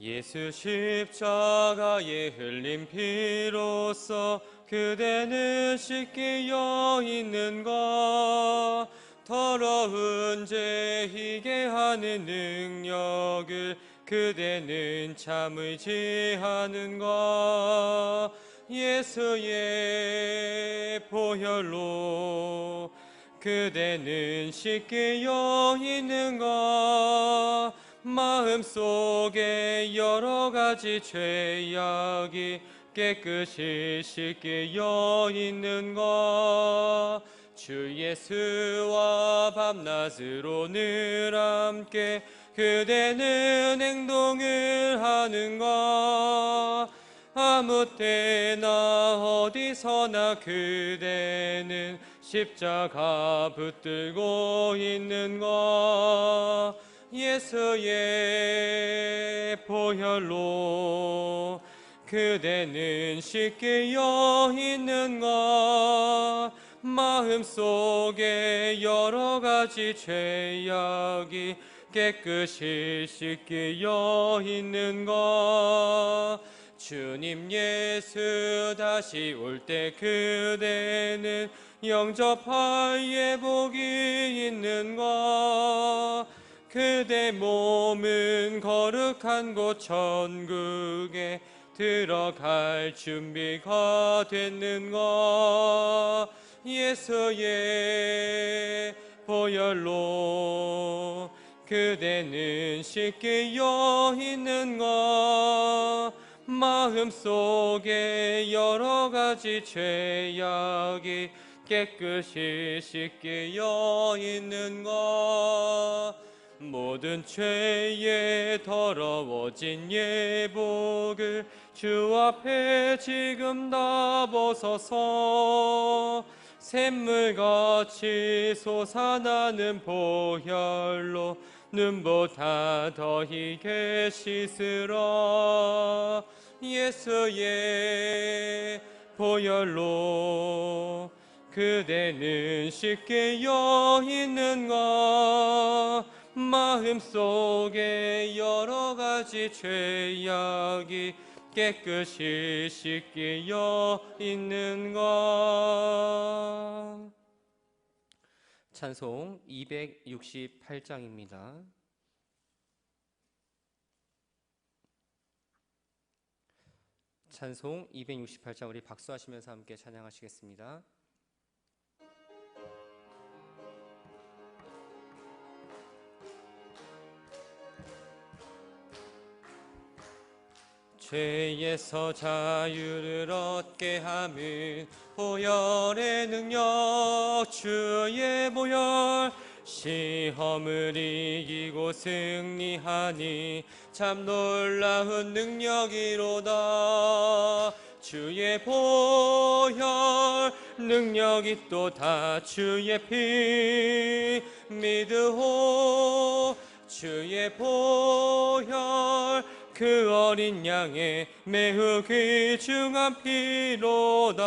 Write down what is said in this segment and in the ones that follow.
예수 십자가에 흘린 피로써 그대는 씻기어 있는가. 더러운 죄 희게 하는 능력을 그대는 참 의지하는가. 예수의 보혈로 그대는 씻기어 있는가. 마음속에 여러 가지 죄악이 깨끗이 씻기어 있는가. 주 예수와 밤낮으로 늘 함께 그대는 행동을 하는가. 아무 때나 어디서나 그대는 십자가 붙들고 있는가. 예수의 보혈로 그대는 씻기어 있는가. 마음속에 여러 가지 죄악이 깨끗이 씻기어 있는가. 주님 예수 다시 올 때 그대는 영접할 예복이 있는가. 그대 몸은 거룩한 곳 천국에 들어갈 준비가 됐는가. 예수의 보혈로 그대는 씻기어 있는가. 마음속에 여러 가지 죄악이 깨끗이 씻기어 있는가. 모든 죄에 더러워진 예복을 주 앞에 지금 다 벗어서 샘물같이 솟아나는 보혈로 눈보다 더 희게 씻으라. 예수의 보혈로 그대는 씻기어 있는가. 마음속에 여러 가지 죄악이 깨끗이 씻기어 있는가. 찬송 268장입니다. 찬송 268장 우리 박수하시면서 함께 찬양하시겠습니다. 죄에서 자유를 얻게 함은 보혈의 능력. 주의 보혈 시험을 이기고 승리하니 참 놀라운 능력이로다. 주의 보혈 능력이 또 다 주의 피 믿으오. 주의 보혈 그 어린 양의 매우 귀중한 피로다.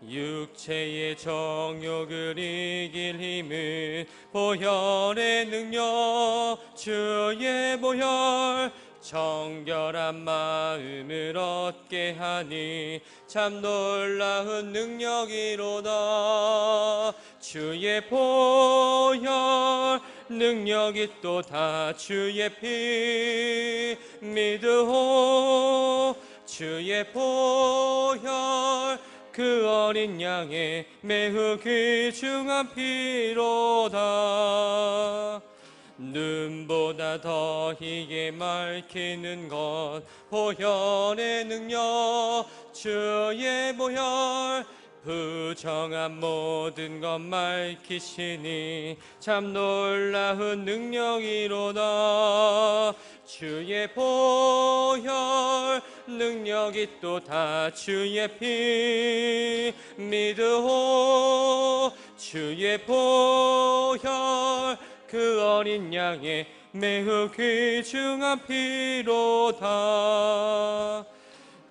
육체의 정욕을 이길 힘은 보혈의 능력. 주의 보혈 정결한 마음을 얻게 하니 참 놀라운 능력이로다. 주의 보혈 능력이 또 다 주의 피 믿으오. 주의 보혈 그 어린 양의 매우 귀중한 피로다. 눈보다 더 희게 맑히는 것 보혈의 능력. 주의 보혈 부정한 모든 것 맑히시니 참 놀라운 능력이로다. 주의 보혈 능력이 또 다 주의 피 믿으오. 주의 보혈 그 어린 양의 매우 귀중한 피로다.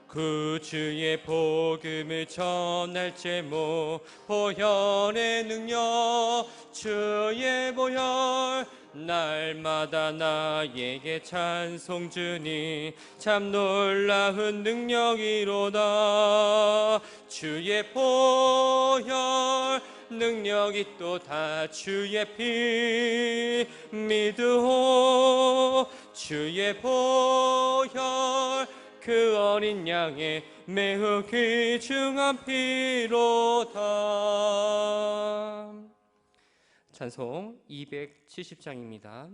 구주의 복음을 전할 제목 보혈의 능력. 주의 보혈 날마다 나에게 찬송 주니 참 놀라운 능력이로다. 주의 보혈 능력이 또 다 주의 피 믿으오. 주의 보혈 그 어린 양의 매우 귀중한 피로다. 찬송 270장입니다.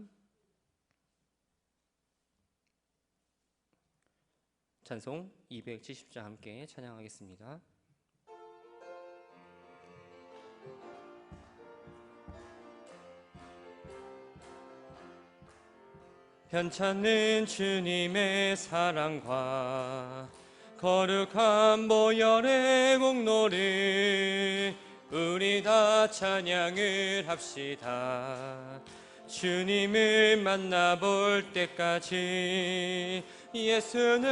찬송 270장 함께 찬양하겠습니다. 편찮는 주님의 사랑과 거룩한 보혈의 공로를 우리 다 찬양을 합시다. 주님을 만나볼 때까지 예수는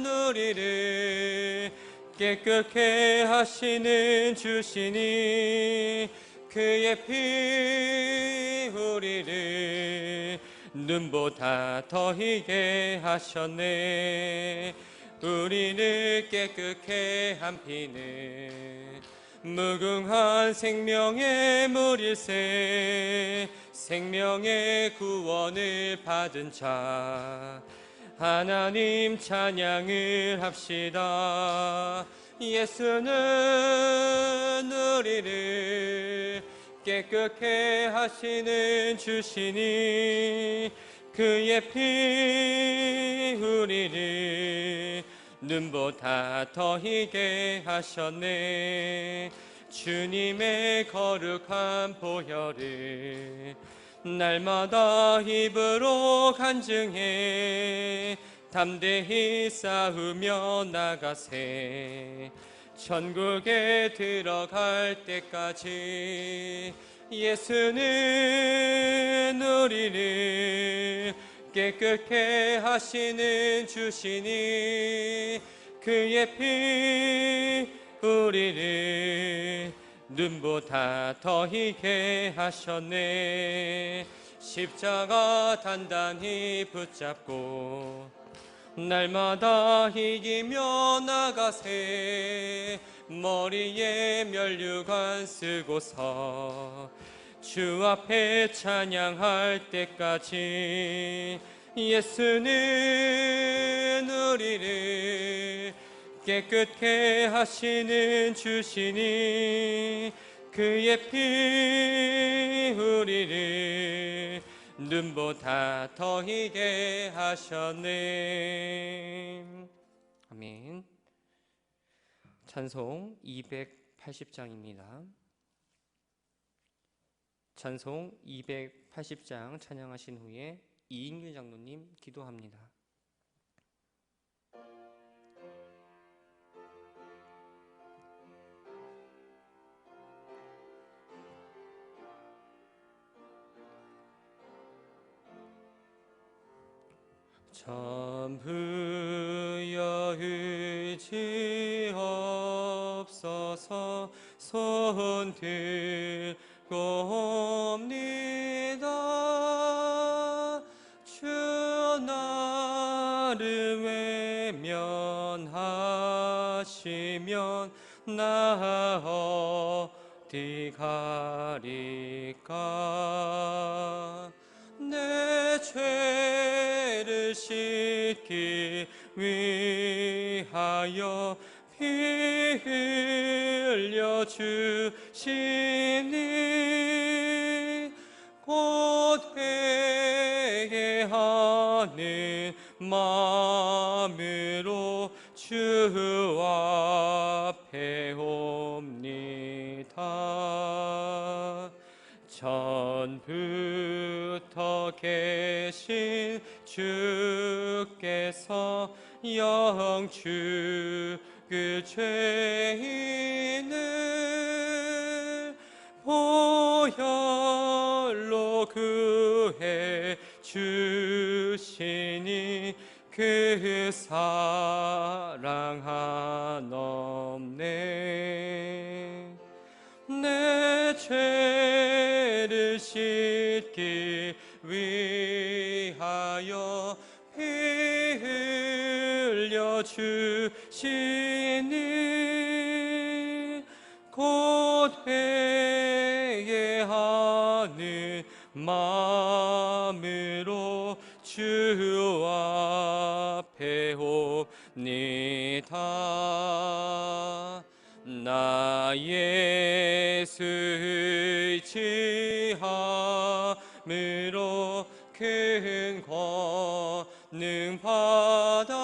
우리를 깨끗게 하시는 주시니 그의 피 우리를 눈보다 더 희게 하셨네. 우리를 깨끗게 한 피는 무궁한 생명의 물일세. 생명의 구원을 받은 자 하나님 찬양을 합시다. 예수는 우리를 깨끗게 하시는 주시니 그의 피 우리를 눈보다 더 희게 하셨네. 주님의 거룩한 보혈을 날마다 입으로 간증해 담대히 싸우며 나가세. 천국에 들어갈 때까지 예수는 우리를 깨끗게 하시는 주시니 그의 피 우리를 눈보다 더 희게 하셨네. 십자가 단단히 붙잡고 날마다 이기며 나가세. 머리에 면류관 쓰고서 주 앞에 찬양할 때까지 예수는 우리를 깨끗게 하시는 주시니 그의 피 우리를 눈보다 더 희게 하셨네. 아멘. 찬송 280장입니다. 찬송 280장 찬양하신 후에 이인규 장로님 기도합니다. 전부여 의지 없어서 손 들고 옵니다. 주 나를 외면하시면 나 어디 가리까. 내 죄를 씻기 위하여 피 흘려 주시니 곧 회개하는 마음으로 주 앞에 옵니다. 전부터 계신 주께서 영주 그 죄인을 보혈로 구해 주시니 그 사랑 한없네. 내 죄를 씻기 위하여 피 흘려 주시니 곧 회개하는 마음으로 주 앞에 옵니다. 나 예수의 지함으로 큰 권능 받아서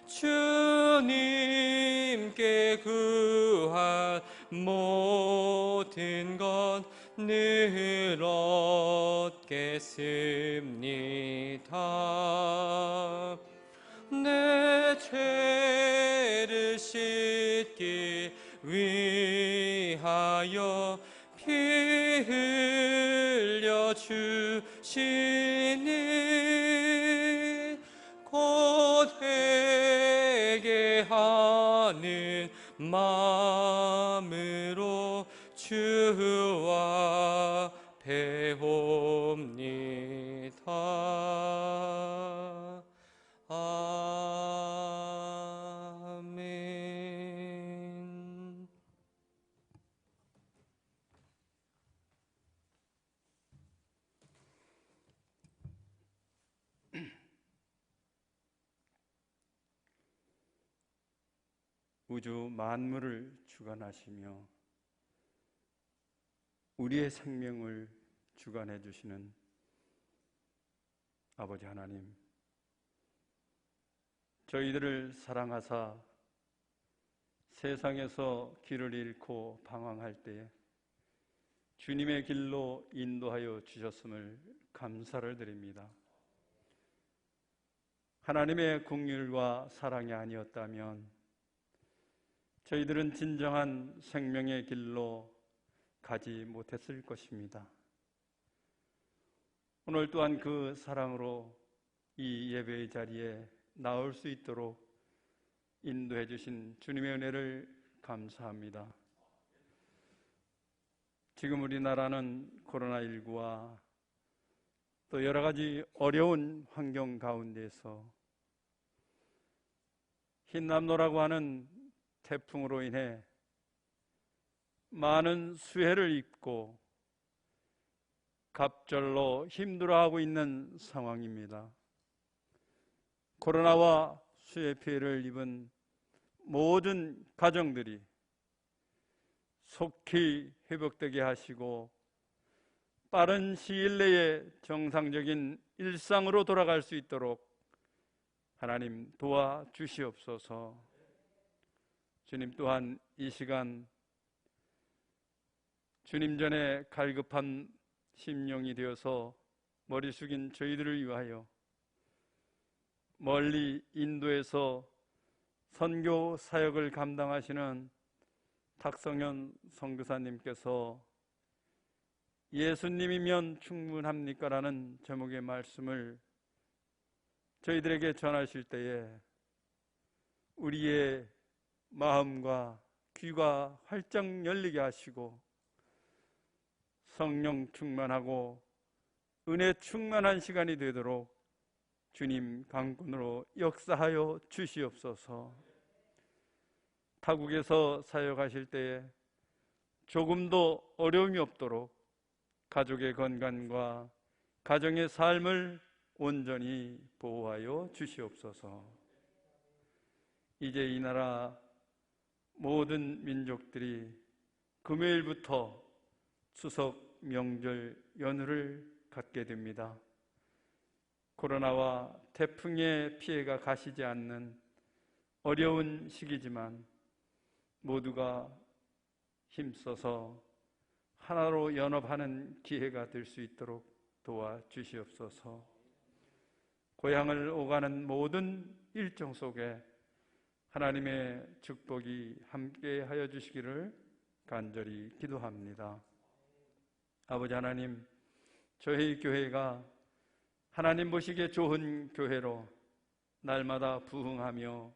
주님께 구할 모든 것 늘 얻겠습니다. 내 죄를 씻기 위하여 피 흘려 주시니 곧 회개하는 마음으로 주 앞에 옵니다. 아멘. 우주 만물을 주관하시며 우리의 생명을 주관해 주시는 아버지 하나님, 저희들을 사랑하사 세상에서 길을 잃고 방황할 때에 주님의 길로 인도하여 주셨음을 감사를 드립니다. 하나님의 긍휼과 사랑이 아니었다면 저희들은 진정한 생명의 길로 가지 못했을 것입니다. 오늘 또한 그 사랑으로 이 예배의 자리에 나올 수 있도록 인도해 주신 주님의 은혜를 감사합니다. 지금 우리나라는 코로나19와 또 여러 가지 어려운 환경 가운데서 흰남노라고 하는 태풍으로 인해 많은 수해를 입고 갑절로 힘들어하고 있는 상황입니다. 코로나와 수해 피해를 입은 모든 가정들이 속히 회복되게 하시고 빠른 시일 내에 정상적인 일상으로 돌아갈 수 있도록 하나님 도와주시옵소서. 주님 또한 이 시간 주님 전에 갈급한 심령이 되어서 머리 숙인 저희들을 위하여 멀리 인도에서 선교 사역을 감당하시는 탁성현 선교사님께서 예수님이면 충분합니까? 라는 제목의 말씀을 저희들에게 전하실 때에 우리의 마음과 귀가 활짝 열리게 하시고 성령 충만하고 은혜 충만한 시간이 되도록 주님 강권으로 역사하여 주시옵소서. 타국에서 사역하실 때에 조금도 어려움이 없도록 가족의 건강과 가정의 삶을 온전히 보호하여 주시옵소서. 이제 이 나라 모든 민족들이 금요일부터 추석 명절 연휴를 갖게 됩니다. 코로나와 태풍의 피해가 가시지 않는 어려운 시기지만 모두가 힘써서 하나로 연합하는 기회가 될 수 있도록 도와주시옵소서. 고향을 오가는 모든 일정 속에 하나님의 축복이 함께 하여 주시기를 간절히 기도합니다. 아버지 하나님, 저희 교회가 하나님 보시기에 좋은 교회로 날마다 부흥하며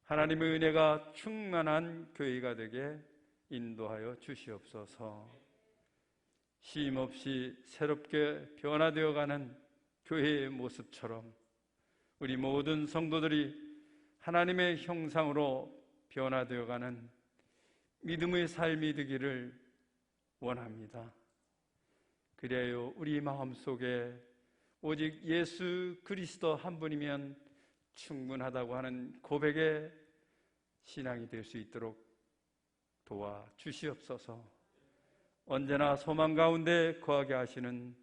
하나님의 은혜가 충만한 교회가 되게 인도하여 주시옵소서. 쉼없이 새롭게 변화되어가는 교회의 모습처럼 우리 모든 성도들이 하나님의 형상으로 변화되어가는 믿음의 삶이 되기를 원합니다. 그래야 우리 마음속에 오직 예수 그리스도 한 분이면 충분하다고 하는 고백의 신앙이 될 수 있도록 도와 주시옵소서. 언제나 소망 가운데 거하게 하시는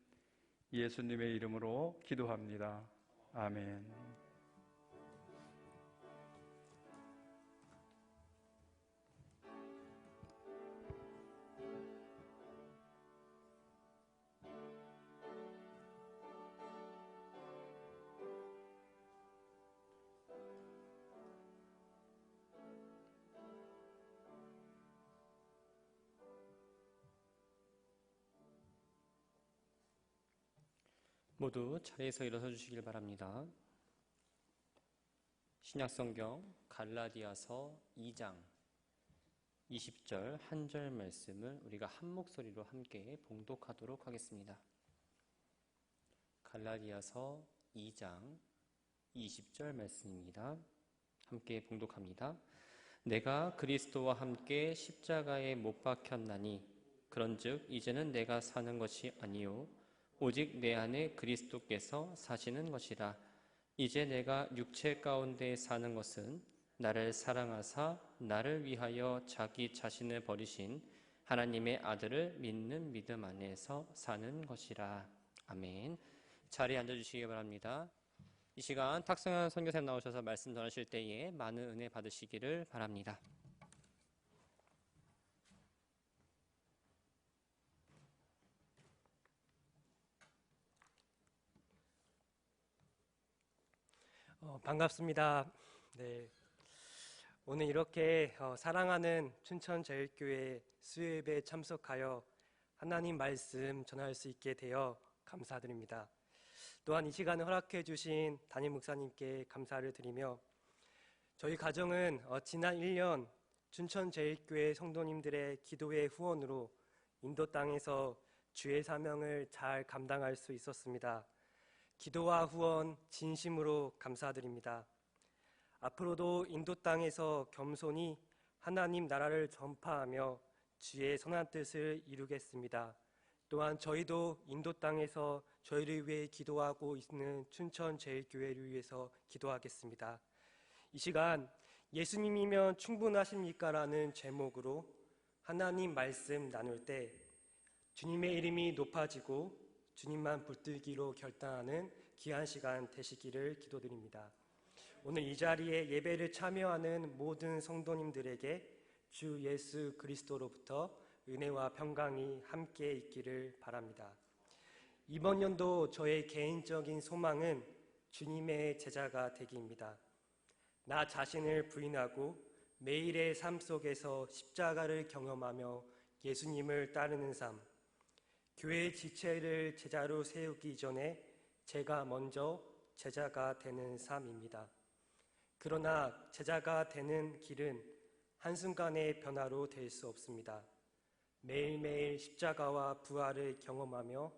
예수님의 이름으로 기도합니다. 아멘. 모두 자리에서 일어서 주시길 바랍니다. 신약성경 갈라디아서 2장 20절 한 절 말씀을 우리가 한 목소리로 함께 봉독하도록 하겠습니다. 갈라디아서 2장 20절 말씀입니다. 함께 봉독합니다. 내가 그리스도와 함께 십자가에 못 박혔나니 그런즉 이제는 내가 사는 것이 아니요 오직 내 안에 그리스도께서 사시는 것이라. 이제 내가 육체 가운데 사는 것은 나를 사랑하사 나를 위하여 자기 자신을 버리신 하나님의 아들을 믿는 믿음 안에서 사는 것이라. 아멘. 자리에 앉아주시기 바랍니다. 이 시간 탁성현 선교사님 나오셔서 말씀 전하실 때에 많은 은혜 받으시기를 바랍니다. 반갑습니다. 네, 오늘 이렇게 사랑하는 춘천제일교회 수요예배에 참석하여 하나님 말씀 전할 수 있게 되어 감사드립니다. 또한 이 시간을 허락해 주신 담임 목사님께 감사를 드리며 저희 가정은 지난 1년 춘천제일교회 성도님들의 기도의 후원으로 인도 땅에서 주의 사명을 잘 감당할 수 있었습니다. 기도와 후원 진심으로 감사드립니다. 앞으로도 인도 땅에서 겸손히 하나님 나라를 전파하며 주의 선한 뜻을 이루겠습니다. 또한 저희도 인도 땅에서 저희를 위해 기도하고 있는 춘천제일교회를 위해서 기도하겠습니다. 이 시간 예수님이면 충분하십니까? 라는 제목으로 하나님 말씀 나눌 때 주님의 이름이 높아지고 주님만 붙들기로 결단하는 귀한 시간 되시기를 기도드립니다. 오늘 이 자리에 예배를 참여하는 모든 성도님들에게 주 예수 그리스도로부터 은혜와 평강이 함께 있기를 바랍니다. 이번 연도 저의 개인적인 소망은 주님의 제자가 되기입니다. 나 자신을 부인하고 매일의 삶 속에서 십자가를 경험하며 예수님을 따르는 삶, 교회 지체를 제자로 세우기 전에 제가 먼저 제자가 되는 삶입니다. 그러나 제자가 되는 길은 한순간의 변화로 될 수 없습니다. 매일매일 십자가와 부활을 경험하며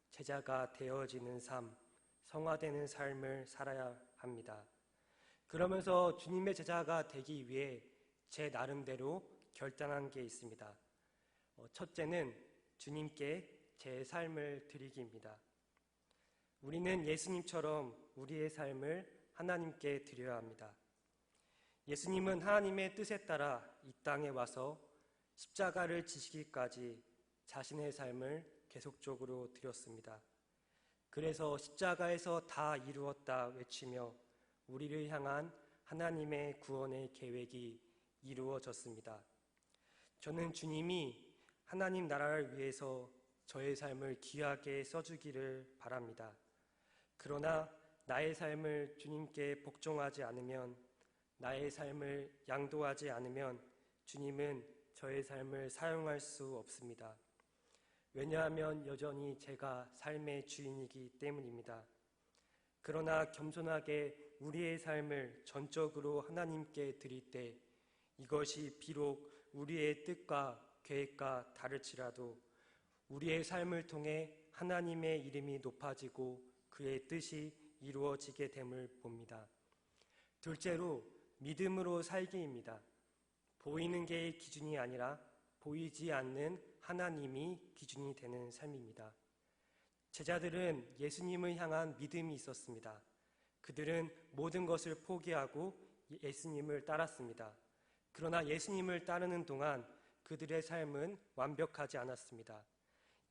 제자가 되어지는 삶, 성화되는 삶을 살아야 합니다. 그러면서 주님의 제자가 되기 위해 제 나름대로 결단한 게 있습니다. 첫째는 주님께 제 삶을 드리기입니다. 우리는 예수님처럼 우리의 삶을 하나님께 드려야 합니다. 예수님은 하나님의 뜻에 따라 이 땅에 와서 십자가를 지시기까지 자신의 삶을 계속적으로 드렸습니다. 그래서 십자가에서 다 이루었다 외치며 우리를 향한 하나님의 구원의 계획이 이루어졌습니다. 저는 주님이 하나님 나라를 위해서 저의 삶을 귀하게 써주기를 바랍니다. 그러나 나의 삶을 주님께 복종하지 않으면, 나의 삶을 양도하지 않으면 주님은 저의 삶을 사용할 수 없습니다. 왜냐하면 여전히 제가 삶의 주인이기 때문입니다. 그러나 겸손하게 우리의 삶을 전적으로 하나님께 드릴 때 이것이 비록 우리의 뜻과 계획과 다를지라도 우리의 삶을 통해 하나님의 이름이 높아지고 그의 뜻이 이루어지게 됨을 봅니다. 둘째로 믿음으로 살기입니다. 보이는 게 기준이 아니라 보이지 않는 하나님이 기준이 되는 삶입니다. 제자들은 예수님을 향한 믿음이 있었습니다. 그들은 모든 것을 포기하고 예수님을 따랐습니다. 그러나 예수님을 따르는 동안 그들의 삶은 완벽하지 않았습니다.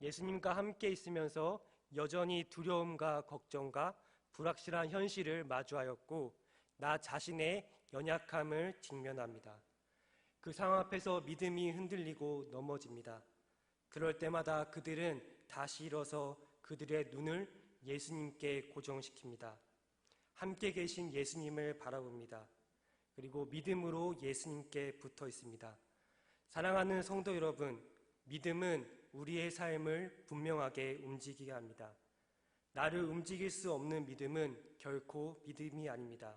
예수님과 함께 있으면서 여전히 두려움과 걱정과 불확실한 현실을 마주하였고 나 자신의 연약함을 직면합니다. 그 상황 앞에서 믿음이 흔들리고 넘어집니다. 그럴 때마다 그들은 다시 일어서 그들의 눈을 예수님께 고정시킵니다. 함께 계신 예수님을 바라봅니다. 그리고 믿음으로 예수님께 붙어 있습니다. 사랑하는 성도 여러분, 믿음은 우리의 삶을 분명하게 움직이게 합니다. 나를 움직일 수 없는 믿음은 결코 믿음이 아닙니다.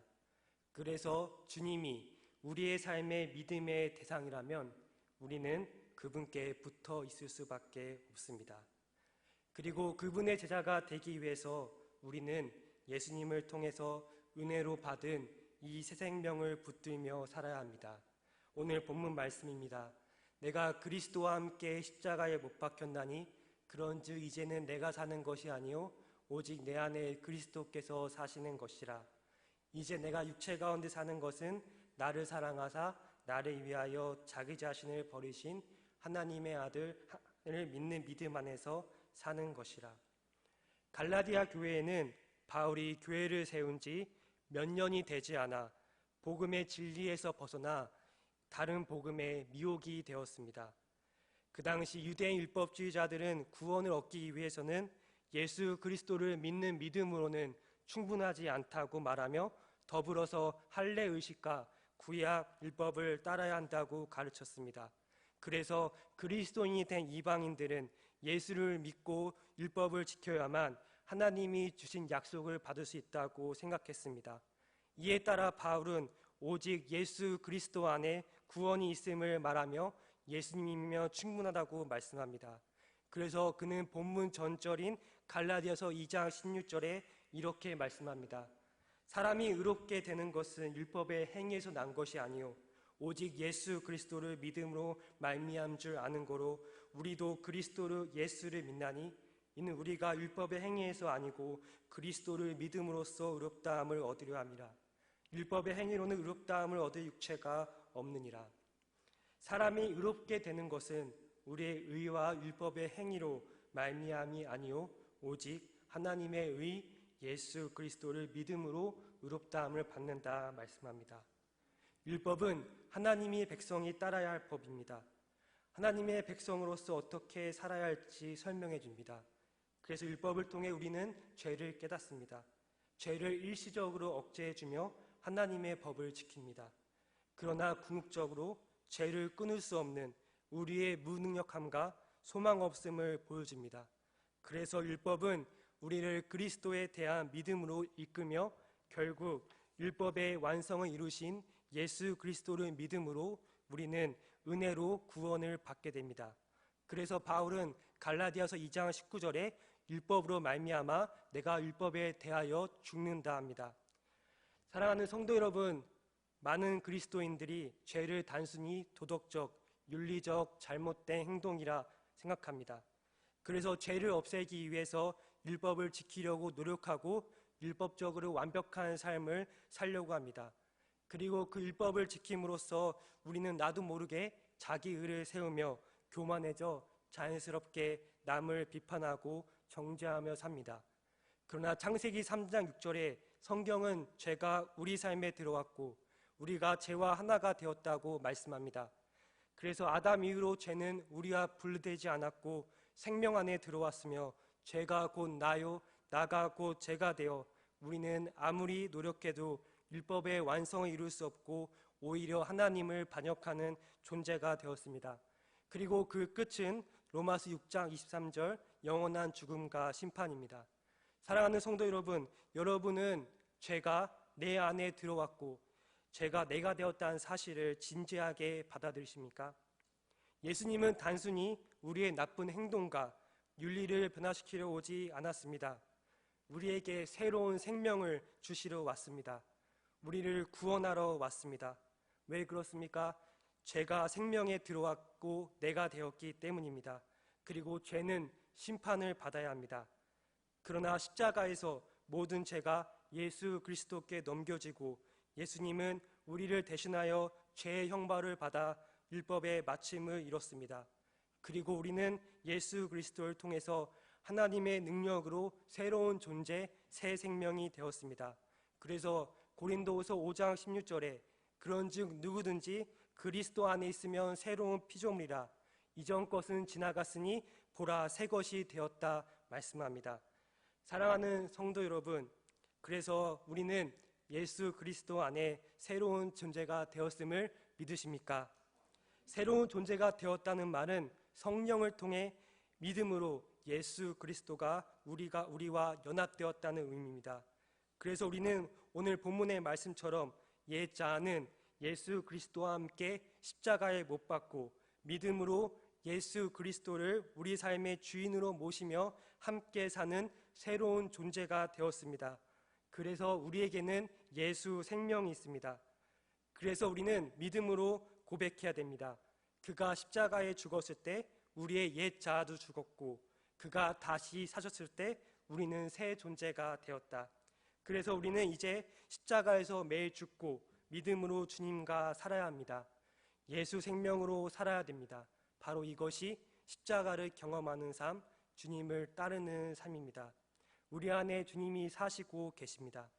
그래서 주님이 우리의 삶의 믿음의 대상이라면 우리는 그분께 붙어 있을 수밖에 없습니다. 그리고 그분의 제자가 되기 위해서 우리는 예수님을 통해서 은혜로 받은 이 새 생명을 붙들며 살아야 합니다. 오늘 본문 말씀입니다. 내가 그리스도와 함께 십자가에 못 박혔나니 그런즉 이제는 내가 사는 것이 아니요 오직 내 안에 그리스도께서 사시는 것이라. 이제 내가 육체 가운데 사는 것은 나를 사랑하사 나를 위하여 자기 자신을 버리신 하나님의 아들을 믿는 믿음 안에서 사는 것이라. 갈라디아 교회에는 바울이 교회를 세운 지 몇 년이 되지 않아 복음의 진리에서 벗어나 다른 복음의 미혹이 되었습니다. 그 당시 유대인 율법주의자들은 구원을 얻기 위해서는 예수 그리스도를 믿는 믿음으로는 충분하지 않다고 말하며 더불어서 할례 의식과 구약 율법을 따라야 한다고 가르쳤습니다. 그래서 그리스도인이 된 이방인들은 예수를 믿고 율법을 지켜야만 하나님이 주신 약속을 받을 수 있다고 생각했습니다. 이에 따라 바울은 오직 예수 그리스도 안에 구원이 있음을 말하며 예수님이면 충분하다고 말씀합니다. 그래서 그는 본문 전절인 갈라디아서 2장 16절에 이렇게 말씀합니다. 사람이 의롭게 되는 것은 율법의 행위에서 난 것이 아니요 오직 예수 그리스도를 믿음으로 말미암은 줄 아는 거로 우리도 그리스도를 예수를 믿나니 이는 우리가 율법의 행위에서 아니고 그리스도를 믿음으로써 의롭다함을 얻으려 함이라. 율법의 행위로는 의롭다함을 얻을 육체가 없느니라. 사람이 의롭게 되는 것은 우리의 의와 율법의 행위로 말미암이 아니요 오직 하나님의 의 예수 그리스도를 믿음으로 의롭다함을 받는다 말씀합니다. 율법은 하나님의 백성이 따라야 할 법입니다. 하나님의 백성으로서 어떻게 살아야 할지 설명해 줍니다. 그래서 율법을 통해 우리는 죄를 깨닫습니다. 죄를 일시적으로 억제해 주며 하나님의 법을 지킵니다. 그러나 궁극적으로 죄를 끊을 수 없는 우리의 무능력함과 소망 없음을 보여줍니다. 그래서 율법은 우리를 그리스도에 대한 믿음으로 이끌며 결국 율법의 완성을 이루신 예수 그리스도를 믿음으로 우리는 은혜로 구원을 받게 됩니다. 그래서 바울은 갈라디아서 2장 19절에 율법으로 말미암아 내가 율법에 대하여 죽는다 합니다. 사랑하는 성도 여러분, 많은 그리스도인들이 죄를 단순히 도덕적, 윤리적 잘못된 행동이라 생각합니다. 그래서 죄를 없애기 위해서 율법을 지키려고 노력하고 율법적으로 완벽한 삶을 살려고 합니다. 그리고 그 율법을 지킴으로써 우리는 나도 모르게 자기 의를 세우며 교만해져 자연스럽게 남을 비판하고 정죄하며 삽니다. 그러나 창세기 3장 6절에 성경은 죄가 우리 삶에 들어왔고 우리가 죄와 하나가 되었다고 말씀합니다. 그래서 아담 이후로 죄는 우리와 분리되지 않았고 생명 안에 들어왔으며 죄가 곧 나요 나가 곧 죄가 되어 우리는 아무리 노력해도 율법의 완성을 이룰 수 없고 오히려 하나님을 반역하는 존재가 되었습니다. 그리고 그 끝은 로마서 6장 23절 영원한 죽음과 심판입니다. 사랑하는 성도 여러분, 여러분은 죄가 내 안에 들어왔고 죄가 내가 되었다는 사실을 진지하게 받아들이십니까? 예수님은 단순히 우리의 나쁜 행동과 윤리를 변화시키려 오지 않았습니다. 우리에게 새로운 생명을 주시러 왔습니다. 우리를 구원하러 왔습니다. 왜 그렇습니까? 죄가 생명에 들어왔고 내가 되었기 때문입니다. 그리고 죄는 심판을 받아야 합니다. 그러나 십자가에서 모든 죄가 예수 그리스도께 넘겨지고 예수님은 우리를 대신하여 죄의 형벌을 받아 율법의 마침을 이뤘습니다. 그리고 우리는 예수 그리스도를 통해서 하나님의 능력으로 새로운 존재, 새 생명이 되었습니다. 그래서 고린도후서 5장 16절에 그런즉 누구든지 그리스도 안에 있으면 새로운 피조물이라 이전 것은 지나갔으니 보라 새 것이 되었다 말씀합니다. 사랑하는 성도 여러분, 그래서 우리는 예수 그리스도 안에 새로운 존재가 되었음을 믿으십니까? 새로운 존재가 되었다는 말은 성령을 통해 믿음으로 예수 그리스도가 우리와 연합되었다는 의미입니다. 그래서 우리는 오늘 본문의 말씀처럼 옛 자아는 예수 그리스도와 함께 십자가에 못 박고 믿음으로 예수 그리스도를 우리 삶의 주인으로 모시며 함께 사는 새로운 존재가 되었습니다. 그래서 우리에게는 예수 생명이 있습니다. 그래서 우리는 믿음으로 고백해야 됩니다. 그가 십자가에 죽었을 때 우리의 옛 자아도 죽었고 그가 다시 사셨을 때 우리는 새 존재가 되었다. 그래서 우리는 이제 십자가에서 매일 죽고 믿음으로 주님과 살아야 합니다. 예수 생명으로 살아야 됩니다. 바로 이것이 십자가를 경험하는 삶, 주님을 따르는 삶입니다. 우리 안에 주님이 사시고 계십니다.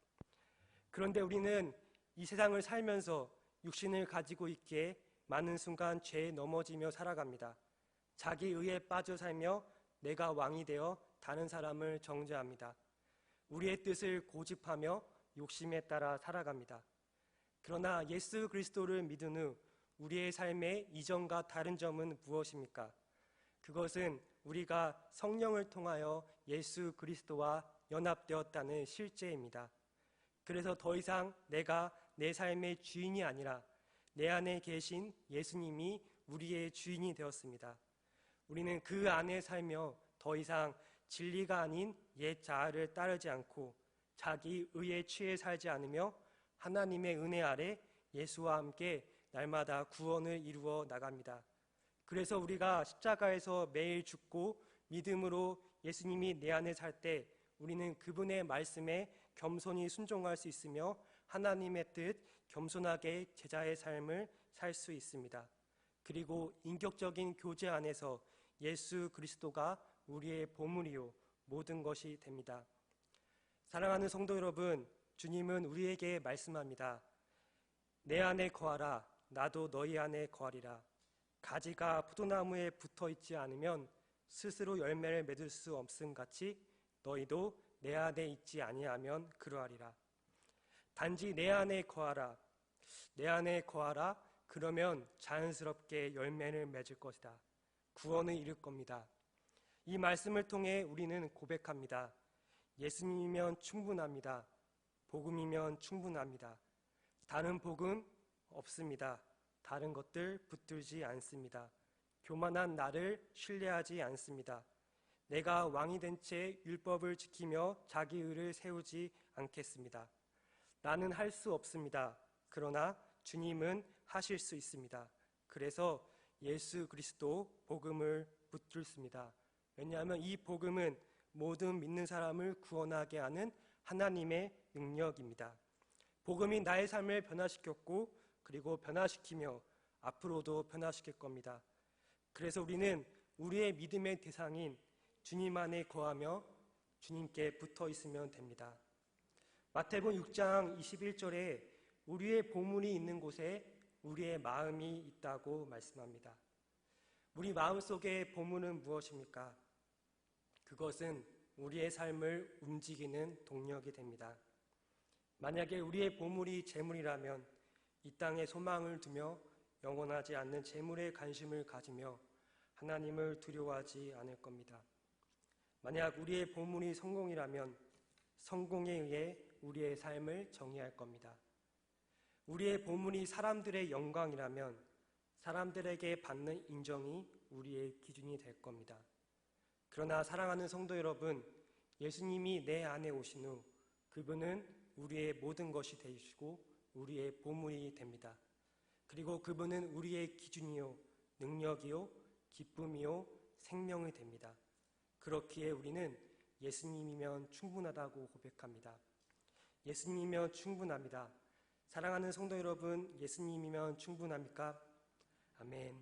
그런데 우리는 이 세상을 살면서 육신을 가지고 있기에 많은 순간 죄에 넘어지며 살아갑니다. 자기 의에 빠져 살며 내가 왕이 되어 다른 사람을 정죄합니다. 우리의 뜻을 고집하며 욕심에 따라 살아갑니다. 그러나 예수 그리스도를 믿은 후 우리의 삶의 이전과 다른 점은 무엇입니까? 그것은 우리가 성령을 통하여 예수 그리스도와 연합되었다는 실제입니다. 그래서 더 이상 내가 내 삶의 주인이 아니라 내 안에 계신 예수님이 우리의 주인이 되었습니다. 우리는 그 안에 살며 더 이상 진리가 아닌 옛 자아를 따르지 않고 자기 의에 취해 살지 않으며 하나님의 은혜 아래 예수와 함께 날마다 구원을 이루어 나갑니다. 그래서 우리가 십자가에서 매일 죽고 믿음으로 예수님이 내 안에 살 때 우리는 그분의 말씀에 겸손히 순종할 수 있으며 하나님의 뜻 겸손하게 제자의 삶을 살 수 있습니다. 그리고 인격적인 교제 안에서 예수 그리스도가 우리의 보물이요 모든 것이 됩니다. 사랑하는 성도 여러분, 주님은 우리에게 말씀합니다. 내 안에 거하라, 나도 너희 안에 거하리라. 가지가 포도나무에 붙어 있지 않으면 스스로 열매를 맺을 수 없음 같이 너희도 내 안에 있지 아니하면 그러하리라. 단지 내 안에 거하라, 내 안에 거하라. 그러면 자연스럽게 열매를 맺을 것이다. 구원을 이룰 겁니다. 이 말씀을 통해 우리는 고백합니다. 예수님이면 충분합니다. 복음이면 충분합니다. 다른 복음 없습니다. 다른 것들 붙들지 않습니다. 교만한 나를 신뢰하지 않습니다. 내가 왕이 된 채 율법을 지키며 자기 의를 세우지 않겠습니다. 나는 할 수 없습니다. 그러나 주님은 하실 수 있습니다. 그래서 예수 그리스도 복음을 붙들습니다. 왜냐하면 이 복음은 모든 믿는 사람을 구원하게 하는 하나님의 능력입니다. 복음이 나의 삶을 변화시켰고 그리고 변화시키며 앞으로도 변화시킬 겁니다. 그래서 우리는 우리의 믿음의 대상인 주님 안에 거하며 주님께 붙어 있으면 됩니다. 마태복음 6장 21절에 우리의 보물이 있는 곳에 우리의 마음이 있다고 말씀합니다. 우리 마음속의 보물은 무엇입니까? 그것은 우리의 삶을 움직이는 동력이 됩니다. 만약에 우리의 보물이 재물이라면 이 땅에 소망을 두며 영원하지 않는 재물에 관심을 가지며 하나님을 두려워하지 않을 겁니다. 만약 우리의 보물이 성공이라면 성공에 의해 우리의 삶을 정의할 겁니다. 우리의 보물이 사람들의 영광이라면 사람들에게 받는 인정이 우리의 기준이 될 겁니다. 그러나 사랑하는 성도 여러분, 예수님이 내 안에 오신 후 그분은 우리의 모든 것이 되시고 우리의 보물이 됩니다. 그리고 그분은 우리의 기준이요, 능력이요, 기쁨이요, 생명이 됩니다. 그렇기에 우리는 예수님이면 충분하다고 고백합니다. 예수님이면 충분합니다. 사랑하는 성도 여러분, 예수님이면 충분합니까? 아멘.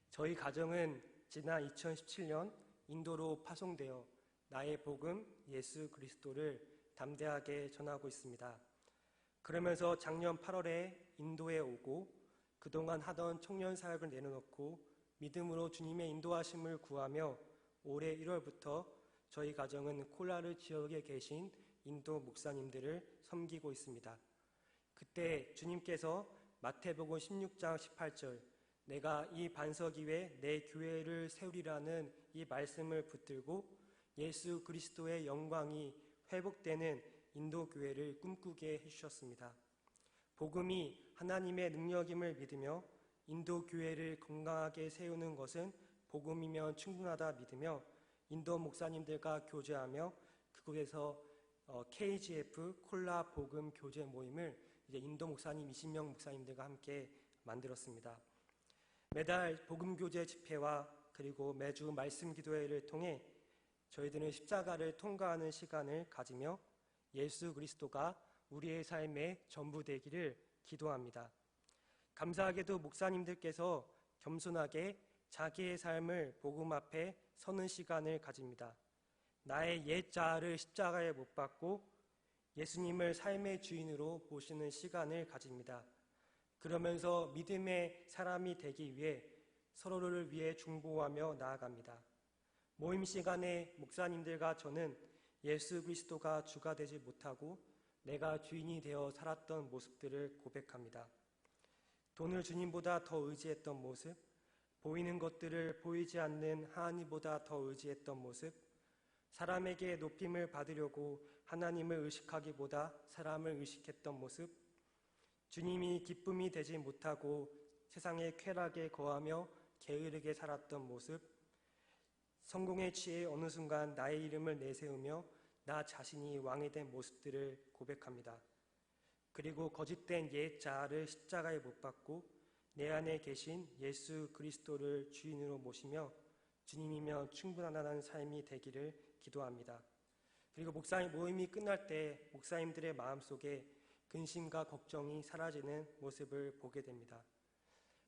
저희 가정은 지난 2017년 인도로 파송되어 나의 복음 예수 그리스도를 담대하게 전하고 있습니다. 그러면서 작년 8월에 인도에 오고 그동안 하던 청년 사역을 내려놓고 믿음으로 주님의 인도하심을 구하며 올해 1월부터 저희 가정은 콜라르 지역에 계신 인도 목사님들을 섬기고 있습니다. 그때 주님께서 마태복음 16장 18절 내가 이 반석 위에 내 교회를 세우리라는 이 말씀을 붙들고 예수 그리스도의 영광이 회복되는 인도 교회를 꿈꾸게 해주셨습니다. 복음이 하나님의 능력임을 믿으며 인도 교회를 건강하게 세우는 것은 복음이면 충분하다 믿으며 인도 목사님들과 교제하며 그곳에서 KGF 콜라 복음 교제 모임을 이제 인도 목사님 20명 목사님들과 함께 만들었습니다. 매달 복음 교제 집회와 그리고 매주 말씀 기도회를 통해 저희들은 십자가를 통과하는 시간을 가지며 예수 그리스도가 우리의 삶의 전부 되기를 기도합니다. 감사하게도 목사님들께서 겸손하게 자기의 삶을 복음 앞에 서는 시간을 가집니다. 나의 옛 자아를 십자가에 못 박고 예수님을 삶의 주인으로 보시는 시간을 가집니다. 그러면서 믿음의 사람이 되기 위해 서로를 위해 중보하며 나아갑니다. 모임 시간에 목사님들과 저는 예수 그리스도가 주가 되지 못하고 내가 주인이 되어 살았던 모습들을 고백합니다. 돈을 주님보다 더 의지했던 모습, 보이는 것들을 보이지 않는 하나님보다 더 의지했던 모습, 사람에게 높임을 받으려고 하나님을 의식하기보다 사람을 의식했던 모습, 주님이 기쁨이 되지 못하고 세상의 쾌락에 거하며 게으르게 살았던 모습, 성공에 취해 어느 순간 나의 이름을 내세우며 나 자신이 왕이 된 모습들을 고백합니다. 그리고 거짓된 옛 자아를 십자가에 못 박고 내 안에 계신 예수 그리스도를 주인으로 모시며 주님이면 충분하다는 삶이 되기를 기도합니다. 그리고 목사님 모임이 끝날 때 목사님들의 마음속에 근심과 걱정이 사라지는 모습을 보게 됩니다.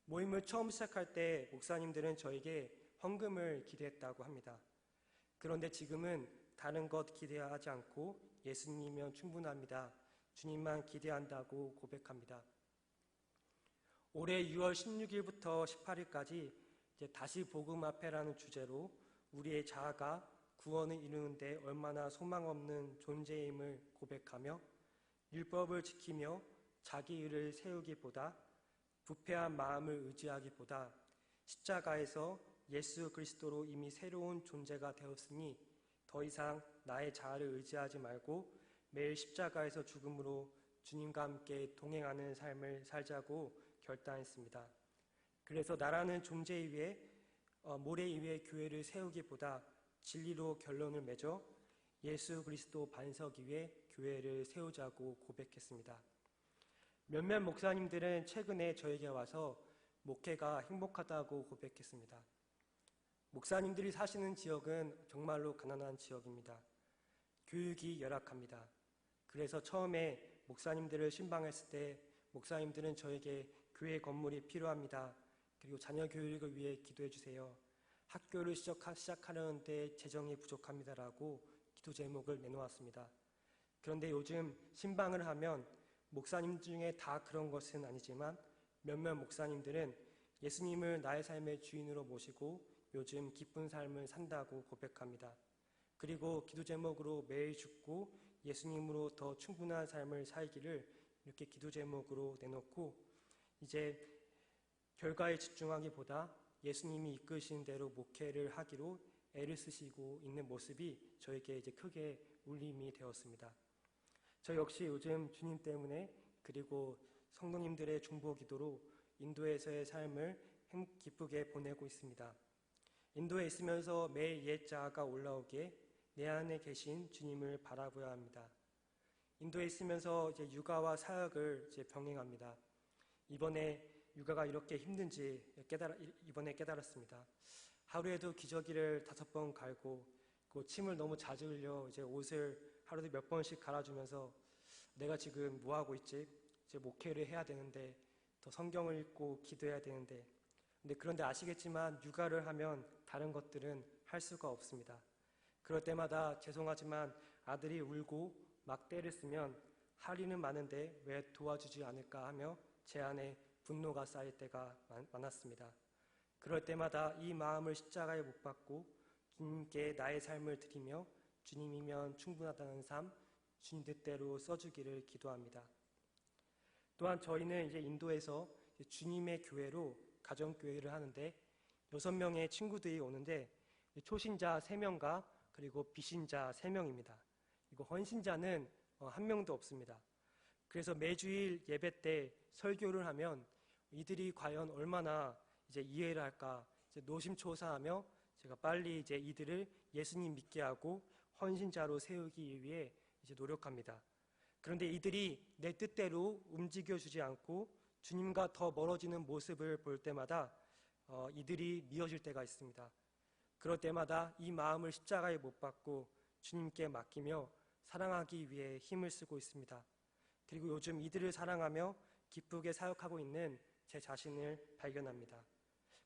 모임을 처음 시작할 때 목사님들은 저에게 헌금을 기대했다고 합니다. 그런데 지금은 다른 것 기대하지 않고 예수님이면 충분합니다. 주님만 기대한다고 고백합니다. 올해 6월 16일부터 18일까지 다시 복음 앞에라는 주제로 우리의 자아가 구원을 이루는데 얼마나 소망 없는 존재임을 고백하며 율법을 지키며 자기 의를 세우기보다 부패한 마음을 의지하기보다 십자가에서 예수 그리스도로 이미 새로운 존재가 되었으니 더 이상 나의 자아를 의지하지 말고 매일 십자가에서 죽음으로 주님과 함께 동행하는 삶을 살자고 결단했습니다. 그래서 나라는 존재 위에 모래 위에 교회를 세우기보다 진리로 결론을 맺어 예수 그리스도 반석 위에 교회를 세우자고 고백했습니다. 몇몇 목사님들은 최근에 저에게 와서 목회가 행복하다고 고백했습니다. 목사님들이 사시는 지역은 정말로 가난한 지역입니다. 교육이 열악합니다. 그래서 처음에 목사님들을 신방했을 때 목사님들은 저에게 교회 건물이 필요합니다. 그리고 자녀 교육을 위해 기도해 주세요. 학교를 시작하려는데 재정이 부족합니다라고 기도 제목을 내놓았습니다. 그런데 요즘 신방을 하면 목사님 중에 다 그런 것은 아니지만 몇몇 목사님들은 예수님을 나의 삶의 주인으로 모시고 요즘 기쁜 삶을 산다고 고백합니다. 그리고 기도 제목으로 매일 죽고 예수님으로 더 충분한 삶을 살기를 이렇게 기도 제목으로 내놓고 이제 결과에 집중하기보다 예수님이 이끄신 대로 목회를 하기로 애를 쓰시고 있는 모습이 저에게 이제 크게 울림이 되었습니다. 저 역시 요즘 주님 때문에 그리고 성도님들의 중보 기도로 인도에서의 삶을 기쁘게 보내고 있습니다. 인도에 있으면서 매일 옛 자아가 올라오기에 내 안에 계신 주님을 바라보아야 합니다. 인도에 있으면서 이제 육아와 사역을 이제 병행합니다. 이번에 육아가 이렇게 힘든지 이번에 깨달았습니다. 하루에도 기저귀를 5번 갈고 그 침을 너무 자주 흘려 이제 옷을 하루에 몇 번씩 갈아주면서 내가 지금 뭐 하고 있지? 이제 목회를 해야 되는데 더 성경을 읽고 기도해야 되는데 그런데 아시겠지만 육아를 하면 다른 것들은 할 수가 없습니다. 그럴 때마다 죄송하지만 아들이 울고 막 때를 쓰면 할 일은 많은데 왜 도와주지 않을까 하며 제 안에 분노가 쌓일 때가 많았습니다. 그럴 때마다 이 마음을 십자가에 못 박고 주님께 나의 삶을 드리며 주님이면 충분하다는 삶, 주님 뜻대로 써주기를 기도합니다. 또한 저희는 이제 인도에서 주님의 교회로 가정교회를 하는데 6명의 친구들이 오는데 초신자 3명과 그리고 비신자 3명입니다. 이거 헌신자는 1명도 없습니다. 그래서 매주일 예배 때 설교를 하면 이들이 과연 얼마나 이제 이해를 할까 이제 노심초사하며 제가 빨리 이제 이들을 예수님 믿게 하고 헌신자로 세우기 위해 이제 노력합니다. 그런데 이들이 내 뜻대로 움직여주지 않고 주님과 더 멀어지는 모습을 볼 때마다 이들이 미워질 때가 있습니다. 그럴 때마다 이 마음을 십자가에 못 박고 주님께 맡기며 사랑하기 위해 힘을 쓰고 있습니다. 그리고 요즘 이들을 사랑하며 기쁘게 사역하고 있는 제 자신을 발견합니다.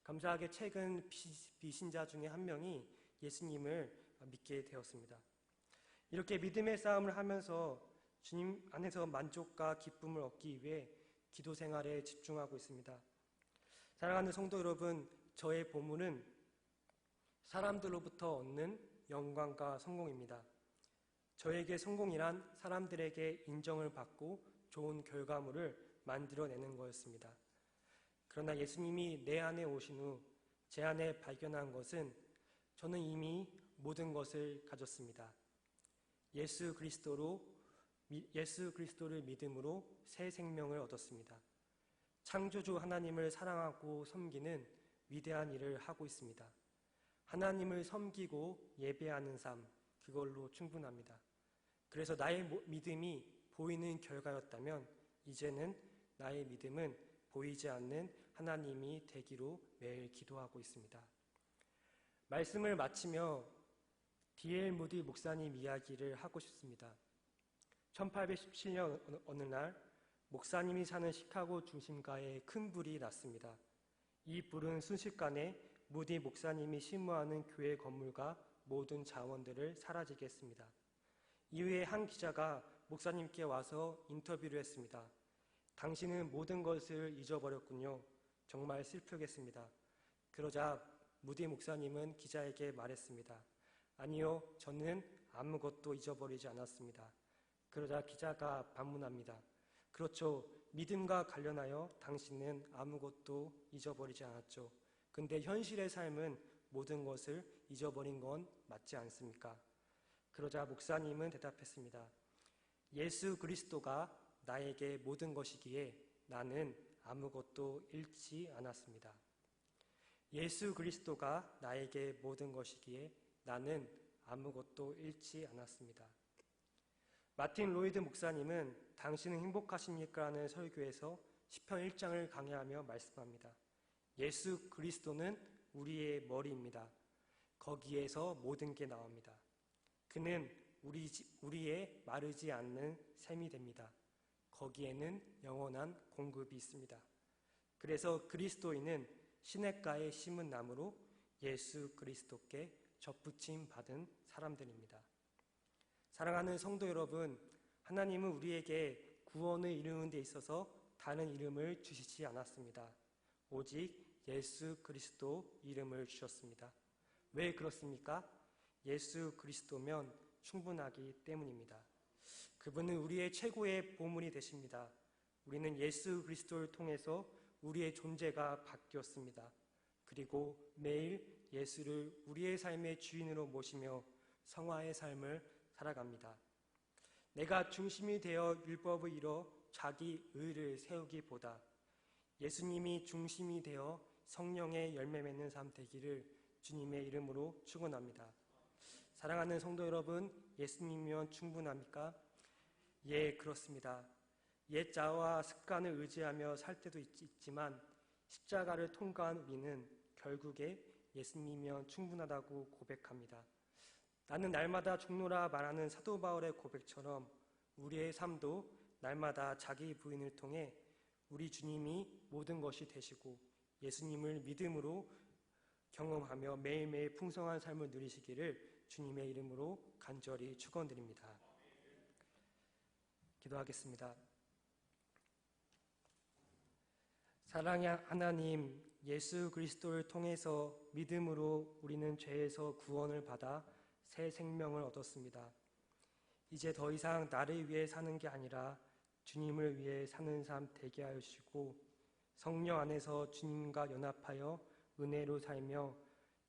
감사하게 최근 비신자 중에 한 명이 예수님을 믿게 되었습니다. 이렇게 믿음의 싸움을 하면서 주님 안에서 만족과 기쁨을 얻기 위해 기도 생활에 집중하고 있습니다. 사랑하는 성도 여러분, 저의 보물은 사람들로부터 얻는 영광과 성공입니다. 저에게 성공이란 사람들에게 인정을 받고 좋은 결과물을 만들어내는 거였습니다. 그러나 예수님이 내 안에 오신 후 제 안에 발견한 것은 저는 이미 모든 것을 가졌습니다. 예수 그리스도를 믿음으로 새 생명을 얻었습니다. 창조주 하나님을 사랑하고 섬기는 위대한 일을 하고 있습니다. 하나님을 섬기고 예배하는 삶, 그걸로 충분합니다. 그래서 나의 믿음이 보이는 결과였다면 이제는 나의 믿음은 보이지 않는 하나님이 되기로 매일 기도하고 있습니다. 말씀을 마치며 D.L. 무디 목사님 이야기를 하고 싶습니다. 1817년 어느 날 목사님이 사는 시카고 중심가에 큰 불이 났습니다. 이 불은 순식간에 무디 목사님이 심무하는 교회 건물과 모든 자원들을 사라지게 했습니다. 이후에 한 기자가 목사님께 와서 인터뷰를 했습니다. 당신은 모든 것을 잊어버렸군요. 정말 슬프겠습니다. 그러자 무디 목사님은 기자에게 말했습니다. 아니요, 저는 아무것도 잊어버리지 않았습니다. 그러자 기자가 반문합니다. 그렇죠. 믿음과 관련하여 당신은 아무것도 잊어버리지 않았죠. 근데 현실의 삶은 모든 것을 잊어버린 건 맞지 않습니까? 그러자 목사님은 대답했습니다. 예수 그리스도가 나에게 모든 것이기에 나는 아무것도 잃지 않았습니다. 예수 그리스도가 나에게 모든 것이기에 나는 아무것도 잃지 않았습니다. 마틴 로이드 목사님은 당신은 행복하십니까? 라는 설교에서 시편 1장을 강해하며 말씀합니다. 예수 그리스도는 우리의 머리입니다. 거기에서 모든 게 나옵니다. 그는 우리의 마르지 않는 샘이 됩니다. 거기에는 영원한 공급이 있습니다. 그래서 그리스도인은 시냇가에 심은 나무로 예수 그리스도께 접붙임 받은 사람들입니다. 사랑하는 성도 여러분, 하나님은 우리에게 구원을 이루는 데 있어서 다른 이름을 주시지 않았습니다. 오직 예수 그리스도 이름을 주셨습니다. 왜 그렇습니까? 예수 그리스도면 충분하기 때문입니다. 그분은 우리의 최고의 보물이 되십니다. 우리는 예수 그리스도를 통해서 우리의 존재가 바뀌었습니다. 그리고 매일 예수를 우리의 삶의 주인으로 모시며 성화의 삶을 살아갑니다. 내가 중심이 되어 율법을 이뤄 자기 의를 세우기보다 예수님이 중심이 되어 성령의 열매 맺는 삶 되기를 주님의 이름으로 축원합니다. 사랑하는 성도 여러분, 예수님이면 충분합니까? 예, 그렇습니다. 옛 자아와 습관을 의지하며 살 때도 있지만 십자가를 통과한 우리는 결국에 예수님이면 충분하다고 고백합니다. 나는 날마다 죽노라 말하는 사도 바울의 고백처럼 우리의 삶도 날마다 자기 부인을 통해 우리 주님이 모든 것이 되시고 예수님을 믿음으로 경험하며 매일매일 풍성한 삶을 누리시기를 주님의 이름으로 간절히 축원드립니다. 기도하겠습니다. 사랑의 하나님, 예수 그리스도를 통해서 믿음으로 우리는 죄에서 구원을 받아 새 생명을 얻었습니다. 이제 더 이상 나를 위해 사는 게 아니라 주님을 위해 사는 삶 되게 하여 주시고 성령 안에서 주님과 연합하여 은혜로 살며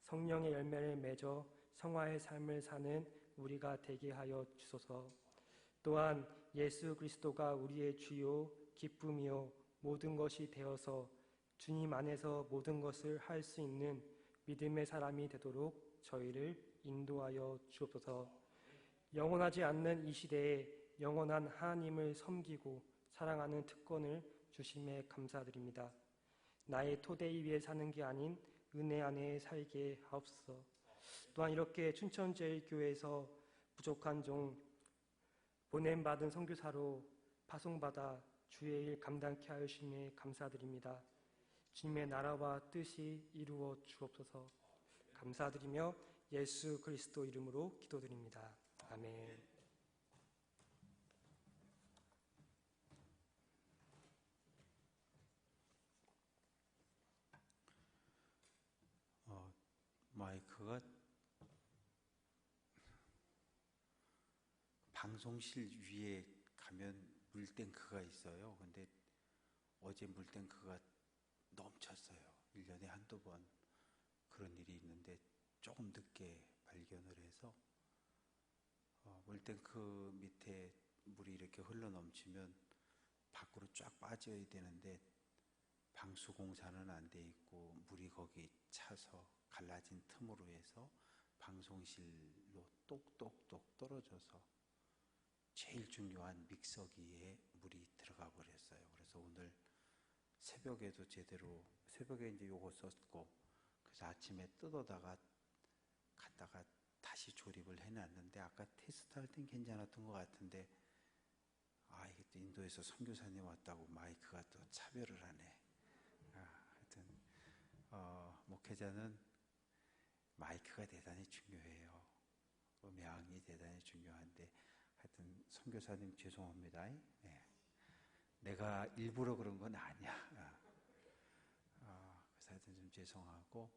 성령의 열매를 맺어 성화의 삶을 사는 우리가 되게 하여 주소서. 또한 예수 그리스도가 우리의 주요 기쁨이요 모든 것이 되어서 주님 안에서 모든 것을 할 수 있는 믿음의 사람이 되도록 저희를 인도하여 주옵소서. 영원하지 않는 이 시대에 영원한 하나님을 섬기고 사랑하는 특권을 주심에 감사드립니다. 나의 토대에 위해 사는 게 아닌 은혜 안에 살게 하옵소서. 또한 이렇게 춘천제일교회에서 부족한 종 보냄받은 선교사로 파송받아 주의 일 감당케 하심에 감사드립니다. 주님의 나라와 뜻이 이루어 주옵소서. 감사드리며 예수 그리스도 이름으로 기도드립니다. 아멘. 마이크가 방송실 위에 가면 물탱크가 있어요. 근데 어제 물탱크가 넘쳤어요. 1년에 한두 번 그런 일이 있는데 조금 늦게 발견을 해서 물탱크 밑에 물이 이렇게 흘러 넘치면 밖으로 쫙 빠져야 되는데 방수 공사는 안 돼 있고 물이 거기 차서 갈라진 틈으로 해서 방송실로 똑똑똑 떨어져서 제일 중요한 믹서기에 물이 들어가 버렸어요. 그래서 오늘 새벽에도 새벽에 이제 요거 썼고, 그래서 아침에 뜯어다가 갔다가 다시 조립을 해놨는데 아까 테스트할 땐 괜찮았던 것 같은데 이게 또 인도에서 선교사님 왔다고 마이크가 또 차별을 하네. 하여튼 목회자는 마이크가 대단히 중요해요. 음향이 대단히 중요한데 하여튼 선교사님 죄송합니다. 네. 내가 일부러 그런 건 아니야. 그래서 하여튼 좀 죄송하고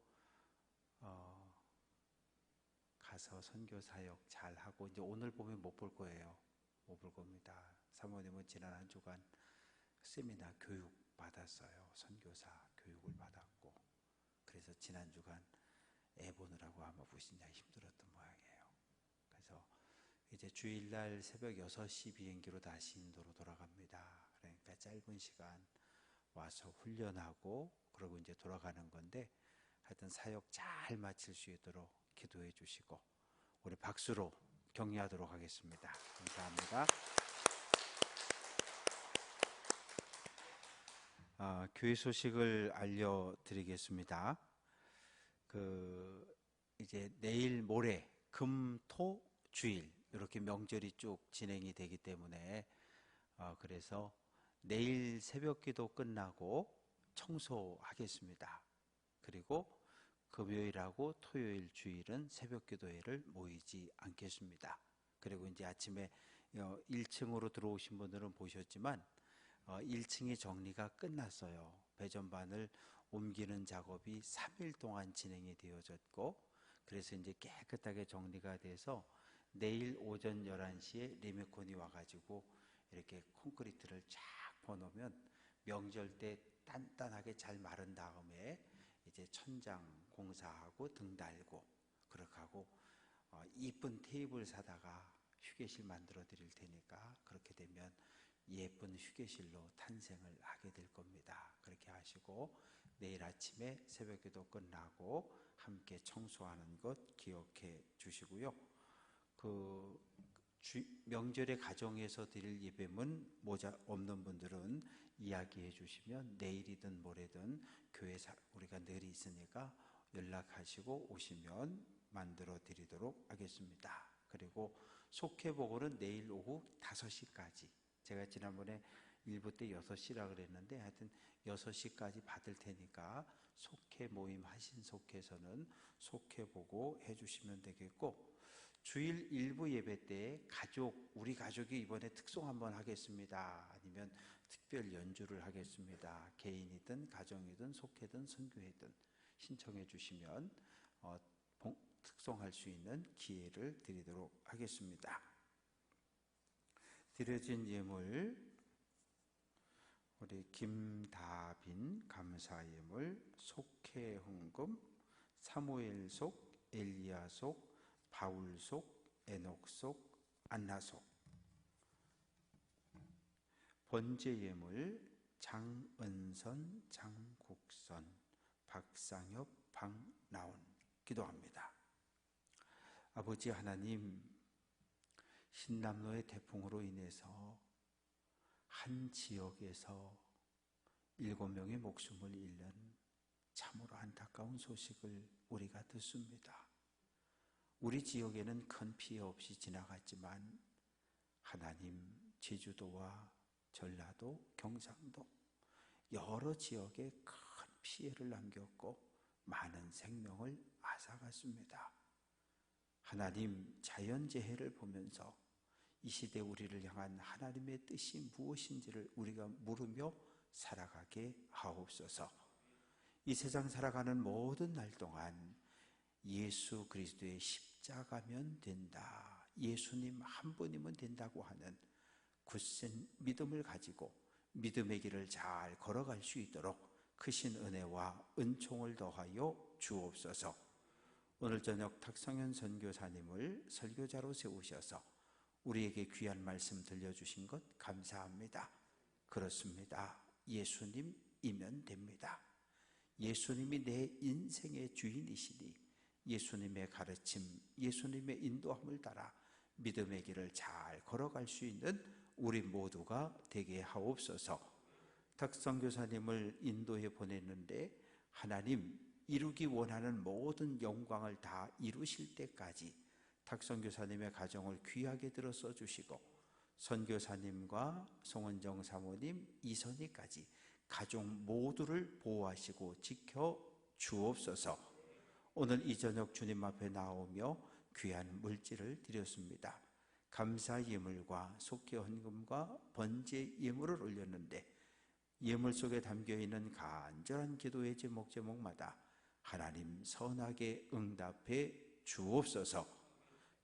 가서 선교 사역 잘 하고 이제 오늘 보면 못 볼 거예요. 못 볼 겁니다. 사모님은 지난 한 주간 세미나 교육 받았어요. 선교사 교육을 받았고 그래서 지난 주간 애 보느라고 아마 무슨 힘들었던 모양이에요. 그래서 이제 주일날 새벽 6시 비행기로 다시 인도로 돌아갑니다. 그러니까 짧은 시간 와서 훈련하고 그러고 이제 돌아가는 건데 하여튼 사역 잘 마칠 수 있도록 기도해 주시고 우리 박수로 격려하도록 하겠습니다. 감사합니다. 교회 소식을 알려드리겠습니다. 이제 내일 모레 금, 토, 주일 이렇게 명절이 쭉 진행이 되기 때문에 그래서 내일 새벽기도 끝나고 청소하겠습니다. 그리고 금요일하고 토요일, 주일은 새벽기도회를 모이지 않겠습니다. 그리고 이제 아침에 1층으로 들어오신 분들은 보셨지만 1층이 정리가 끝났어요. 배전반을 옮기는 작업이 3일 동안 진행이 되어졌고 그래서 이제 깨끗하게 정리가 돼서 내일 오전 11시에 리메콘이 와가지고 이렇게 콘크리트를 쫙 퍼놓으면 명절 때 단단하게 잘 마른 다음에 이제 천장 공사하고 등 달고 그렇게 하고 이쁜 테이블 사다가 휴게실 만들어 드릴 테니까 그렇게 되면 예쁜 휴게실로 탄생을 하게 될 겁니다. 그렇게 하시고 내일 아침에 새벽기도 끝나고 함께 청소하는 것 기억해 주시고요. 명절에 가정에서 드릴 예배문 모자 없는 분들은 이야기해 주시면 내일이든 모레든 교회 우리가 늘 있으니까 연락하시고 오시면 만들어 드리도록 하겠습니다. 그리고 속회복음은 내일 오후 5시까지, 제가 지난번에 일부 때 6시라 그랬는데 하여튼 6시까지 받을 테니까 속회 모임 하신 속회에서는 속회 보고 해주시면 되겠고, 주일 일부 예배 때 우리 가족이 이번에 특송 한번 하겠습니다, 아니면 특별 연주를 하겠습니다, 개인이든 가정이든 속회든 선교회든 신청해 주시면 특송할 수 있는 기회를 드리도록 하겠습니다. 드려진 예물, 우리 김다빈 감사예물, 속회헌금, 사무엘속, 엘리야속, 바울속, 에녹속, 안나속. 번제예물, 장은선, 장국선, 박상엽, 박나온. 기도합니다. 아버지 하나님, 신남로의 태풍으로 인해서 한 지역에서 7명의 목숨을 잃는 참으로 안타까운 소식을 우리가 듣습니다. 우리 지역에는 큰 피해 없이 지나갔지만 하나님, 제주도와 전라도, 경상도 여러 지역에 큰 피해를 남겼고 많은 생명을 앗아갔습니다. 하나님, 자연재해를 보면서 이 시대 우리를 향한 하나님의 뜻이 무엇인지를 우리가 물으며 살아가게 하옵소서. 이 세상 살아가는 모든 날 동안 예수 그리스도의 십자가면 된다, 예수님 한 분이면 된다고 하는 굳센 믿음을 가지고 믿음의 길을 잘 걸어갈 수 있도록 크신 은혜와 은총을 더하여 주옵소서. 오늘 저녁 탁성현 선교사님을 설교자로 세우셔서 우리에게 귀한 말씀 들려주신 것 감사합니다. 그렇습니다. 예수님이면 됩니다. 예수님이 내 인생의 주인이시니 예수님의 가르침, 예수님의 인도함을 따라 믿음의 길을 잘 걸어갈 수 있는 우리 모두가 되게 하옵소서. 탁성교사님을 인도해 보냈는데 하나님, 이루기 원하는 모든 영광을 다 이루실 때까지 탁성교사님의 가정을 귀하게 들어 써주시고, 선교사님과 송은정 사모님, 이선희까지 가족 모두를 보호하시고 지켜 주옵소서. 오늘 이 저녁 주님 앞에 나오며 귀한 물질을 드렸습니다. 감사 예물과 속죄 헌금과 번제 예물을 올렸는데 예물 속에 담겨있는 간절한 기도의 제목마다 하나님 선하게 응답해 주옵소서.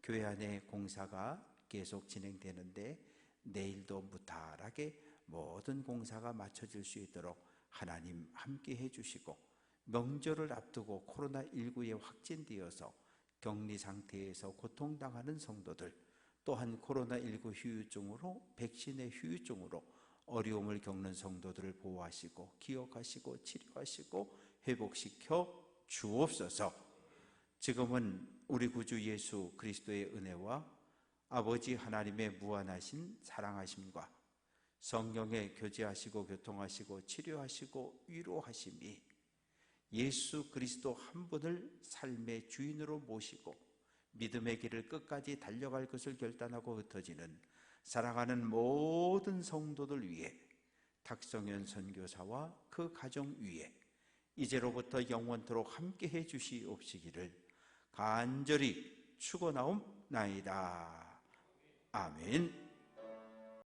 교회 안에 공사가 계속 진행되는데 내일도 무탈하게 모든 공사가 마쳐질 수 있도록 하나님 함께 해주시고, 명절을 앞두고 코로나19에 확진되어서 격리 상태에서 고통당하는 성도들, 또한 코로나19 후유증으로, 백신의 후유증으로 어려움을 겪는 성도들을 보호하시고 기억하시고 치료하시고 회복시켜 주옵소서. 지금은 우리 구주 예수 그리스도의 은혜와 아버지 하나님의 무한하신 사랑하심과 성령의 교제하시고 교통하시고 치료하시고 위로하심이 예수 그리스도 한 분을 삶의 주인으로 모시고 믿음의 길을 끝까지 달려갈 것을 결단하고 흩어지는 사랑하는 모든 성도들 위해, 탁성현 선교사와 그 가정 위에 이제로부터 영원토록 함께해 주시옵시기를 간절히 축원하옵나이다. 아멘.